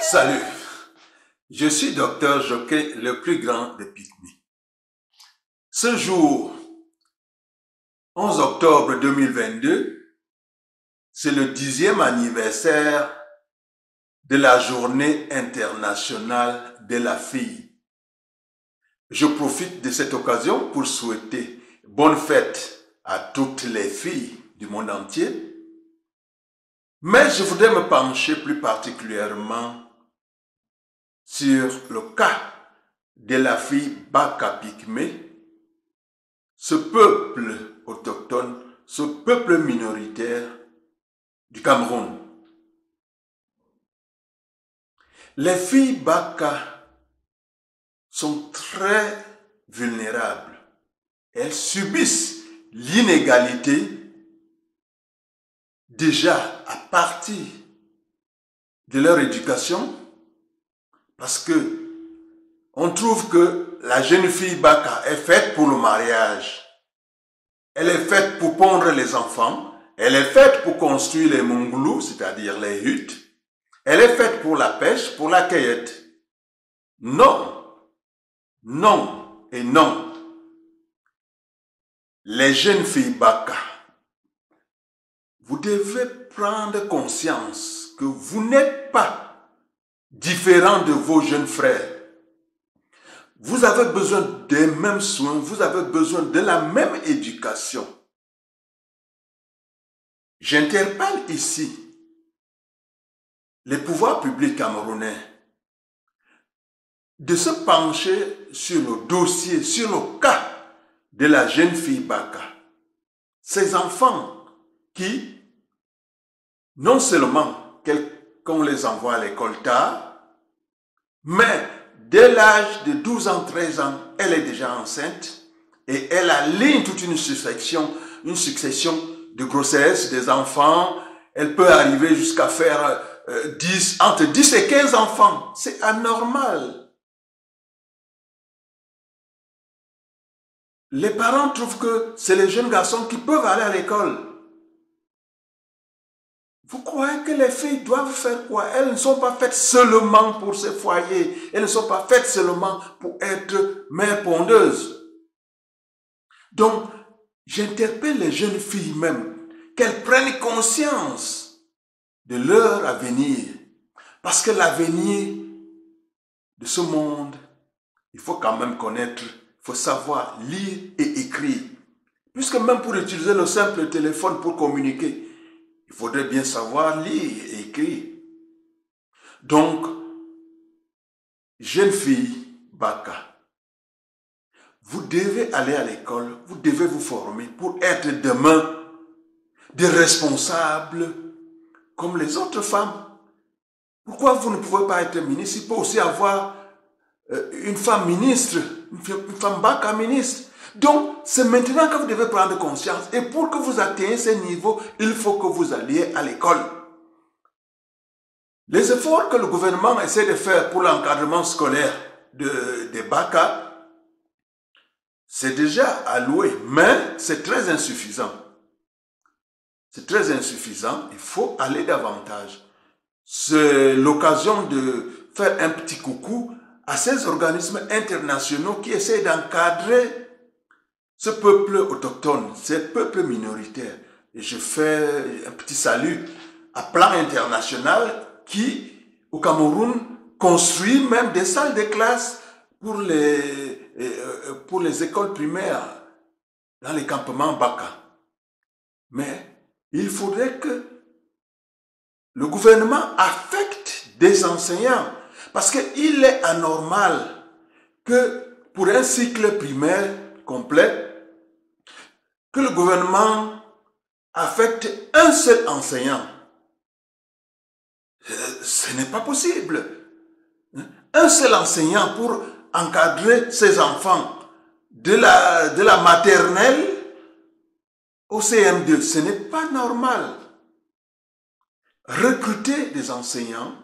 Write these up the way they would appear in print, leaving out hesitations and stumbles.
Salut, je suis Docteur Joquet, le plus grand des pygmées. Ce jour, 11 octobre 2022, c'est le 10e anniversaire de la Journée internationale de la fille. Je profite de cette occasion pour souhaiter bonne fête à toutes les filles du monde entier. Mais je voudrais me pencher plus particulièrement sur le cas de la fille Baka Pygmée, ce peuple autochtone, ce peuple minoritaire du Cameroun. Les filles Baka sont très vulnérables. Elles subissent l'inégalité déjà à partir de leur éducation, parce que on trouve que la jeune fille Baka est faite pour le mariage. Elle est faite pour pondre les enfants. Elle est faite pour construire les mongoulous, c'est-à-dire les huttes. Elle est faite pour la pêche, pour la cueillette. Non, non et non. Les jeunes filles Baka, vous devez prendre conscience que vous n'êtes pas différents de vos jeunes frères. Vous avez besoin des mêmes soins, vous avez besoin de la même éducation. J'interpelle ici les pouvoirs publics camerounais de se pencher sur le dossier, sur le cas de la jeune fille Baka. Ces enfants qui, non seulement qu'on les envoie à l'école tard, mais dès l'âge de 12 ans, 13 ans, elle est déjà enceinte et elle aligne toute une succession de grossesses des enfants. Elle peut arriver jusqu'à faire entre 10 et 15 enfants. C'est anormal. Les parents trouvent que c'est les jeunes garçons qui peuvent aller à l'école. Vous croyez que les filles doivent faire quoi? Elles ne sont pas faites seulement pour ce foyer. Elles ne sont pas faites seulement pour être mères pondeuses. Donc, j'interpelle les jeunes filles même, qu'elles prennent conscience de leur avenir. Parce que l'avenir de ce monde, il faut quand même connaître, il faut savoir lire et écrire. Puisque même pour utiliser le simple téléphone pour communiquer, il faudrait bien savoir lire et écrire. Donc, jeune fille Baka, vous devez aller à l'école, vous devez vous former pour être demain des responsables comme les autres femmes. Pourquoi vous ne pouvez pas être ministre? Il peut aussi avoir une femme ministre, une femme Baka ministre. Donc, c'est maintenant que vous devez prendre conscience. Et pour que vous atteigniez ce niveau, il faut que vous alliez à l'école. Les efforts que le gouvernement essaie de faire pour l'encadrement scolaire des Baka, c'est déjà alloué, mais c'est très insuffisant. C'est très insuffisant, il faut aller davantage. C'est l'occasion de faire un petit coucou à ces organismes internationaux qui essaient d'encadrer ce peuple autochtone, ces peuples minoritaires. Et je fais un petit salut à plan international qui, au Cameroun, construit même des salles de classe pour les écoles primaires dans les campements Baka. Mais il faudrait que le gouvernement affecte des enseignants parce qu'il est anormal que pour un cycle primaire complet, que le gouvernement affecte un seul enseignant. Ce n'est pas possible. Un seul enseignant pour encadrer ses enfants de la maternelle au CM2. Ce n'est pas normal. Recrutez des enseignants,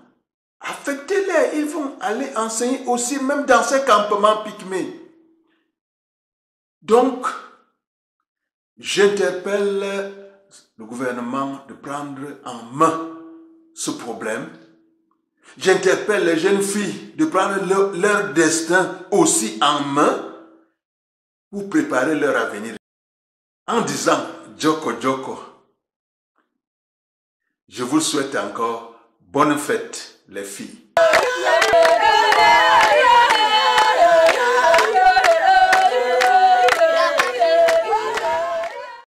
affectez-les. Ils vont aller enseigner aussi même dans ces campements pygmées. Donc, j'interpelle le gouvernement de prendre en main ce problème J'interpelle les jeunes filles de prendre leur destin aussi en main pour préparer leur avenir. En disant Djoko Djoko, je vous souhaite encore bonne fête, les filles.